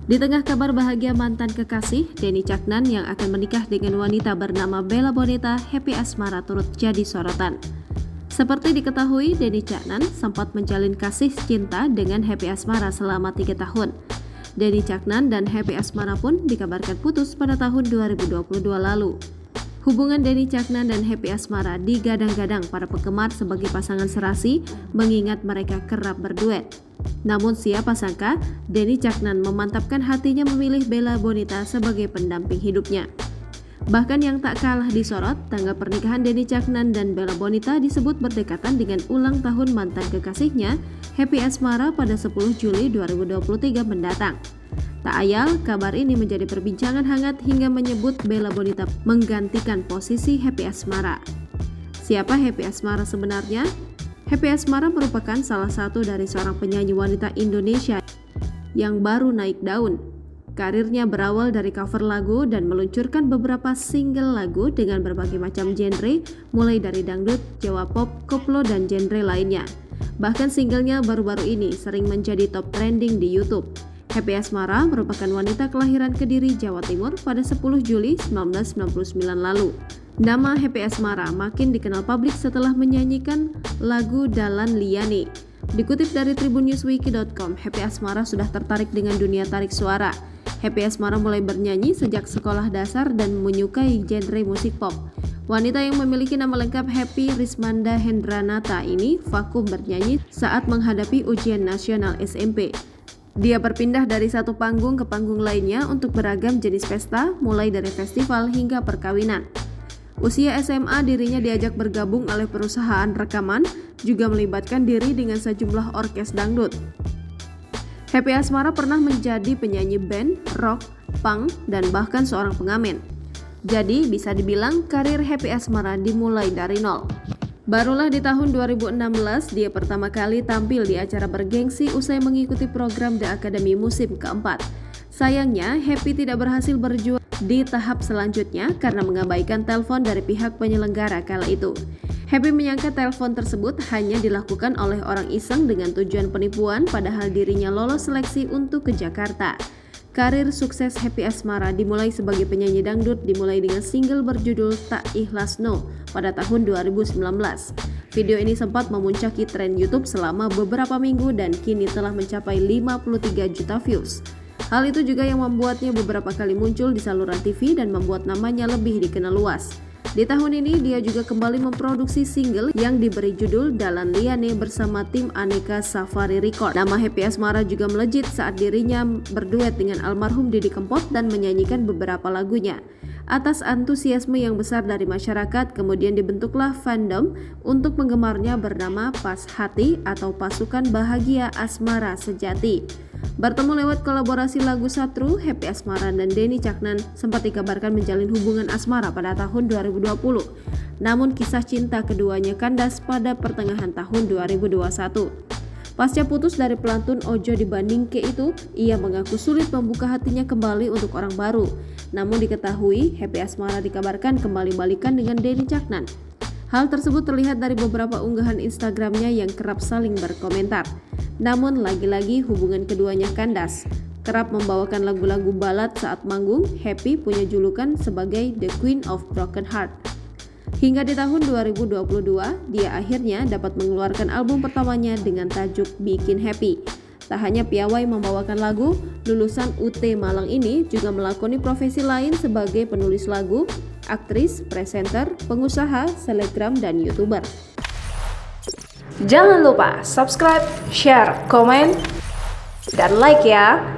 Di tengah kabar bahagia mantan kekasih, Denny Caknan yang akan menikah dengan wanita bernama Bella Bonita, happy asmara turut jadi sorotan. Seperti diketahui, Denny Caknan sempat menjalin kasih cinta dengan Happy Asmara selama 3 tahun. Denny Caknan dan Happy Asmara pun dikabarkan putus pada tahun 2022 lalu. Hubungan Denny Caknan dan Happy Asmara digadang-gadang para penggemar sebagai pasangan serasi mengingat mereka kerap berduet. Namun siapa sangka, Denny Caknan memantapkan hatinya memilih Bella Bonita sebagai pendamping hidupnya. Bahkan yang tak kalah disorot, tanggal pernikahan Denny Caknan dan Bella Bonita disebut berdekatan dengan ulang tahun mantan kekasihnya, Happy Asmara pada 10 Juli 2023 mendatang. Tak ayal, kabar ini menjadi perbincangan hangat hingga menyebut Bella Bonita menggantikan posisi Happy Asmara. Siapa Happy Asmara sebenarnya? Happy Asmara merupakan salah satu dari seorang penyanyi wanita Indonesia yang baru naik daun. Karirnya berawal dari cover lagu dan meluncurkan beberapa single lagu dengan berbagai macam genre, mulai dari dangdut, Jawa pop, koplo, dan genre lainnya. Bahkan singlenya baru-baru ini sering menjadi top trending di YouTube. Happy Asmara merupakan wanita kelahiran Kediri, Jawa Timur pada 10 Juli 1999 lalu. Nama Happy Asmara makin dikenal publik setelah menyanyikan lagu Dalan Liyane. Dikutip dari tribunnewswiki.com, Happy Asmara sudah tertarik dengan dunia tarik suara. Happy Asmara mulai bernyanyi sejak sekolah dasar dan menyukai genre musik pop. Wanita yang memiliki nama lengkap Happy Rismanda Hendranata ini vakum bernyanyi saat menghadapi ujian nasional SMP. Dia berpindah dari satu panggung ke panggung lainnya untuk beragam jenis pesta, mulai dari festival hingga perkawinan. Usia SMA dirinya diajak bergabung oleh perusahaan rekaman, juga melibatkan diri dengan sejumlah orkes dangdut. Happy Asmara pernah menjadi penyanyi band, rock, punk, dan bahkan seorang pengamen. Jadi bisa dibilang karir Happy Asmara dimulai dari nol. Barulah di tahun 2016 dia pertama kali tampil di acara bergengsi usai mengikuti program The Academy musim keempat. Sayangnya, Happy tidak berhasil berjuang di tahap selanjutnya karena mengabaikan telepon dari pihak penyelenggara kala itu. Happy menyangka telepon tersebut hanya dilakukan oleh orang iseng dengan tujuan penipuan, padahal dirinya lolos seleksi untuk ke Jakarta. Karir sukses Happy Asmara dimulai sebagai penyanyi dangdut dimulai dengan single berjudul Tak Ikhlas No pada tahun 2019. Video ini sempat memuncaki tren YouTube selama beberapa minggu dan kini telah mencapai 53 juta views. Hal itu juga yang membuatnya beberapa kali muncul di saluran TV dan membuat namanya lebih dikenal luas. Di tahun ini dia juga kembali memproduksi single yang diberi judul Dalan Liyane bersama tim Aneka Safari Record. Nama Happy Asmara juga melejit saat dirinya berduet dengan almarhum Didi Kempot dan menyanyikan beberapa lagunya. Atas antusiasme yang besar dari masyarakat, kemudian dibentuklah fandom untuk penggemarnya bernama Pas Hati atau Pasukan Bahagia Asmara Sejati. Bertemu lewat kolaborasi lagu Satru, Happy Asmara dan Denny Caknan sempat dikabarkan menjalin hubungan asmara pada tahun 2020. Namun kisah cinta keduanya kandas pada pertengahan tahun 2021. Pasca putus dari pelantun Ojo Dibanding Ke itu, ia mengaku sulit membuka hatinya kembali untuk orang baru. Namun diketahui, Happy Asmara dikabarkan kembali balikan dengan Denny Caknan. Hal tersebut terlihat dari beberapa unggahan Instagramnya yang kerap saling berkomentar. Namun lagi-lagi hubungan keduanya kandas. Kerap membawakan lagu-lagu balad saat manggung, Happy punya julukan sebagai The Queen of Broken Heart. Hingga di tahun 2022, dia akhirnya dapat mengeluarkan album pertamanya dengan tajuk Bikin Happy. Tak hanya piawai membawakan lagu, lulusan UT Malang ini juga melakoni profesi lain sebagai penulis lagu, aktris, presenter, pengusaha, selebgram, dan YouTuber. Jangan lupa subscribe, share, komen, dan like ya!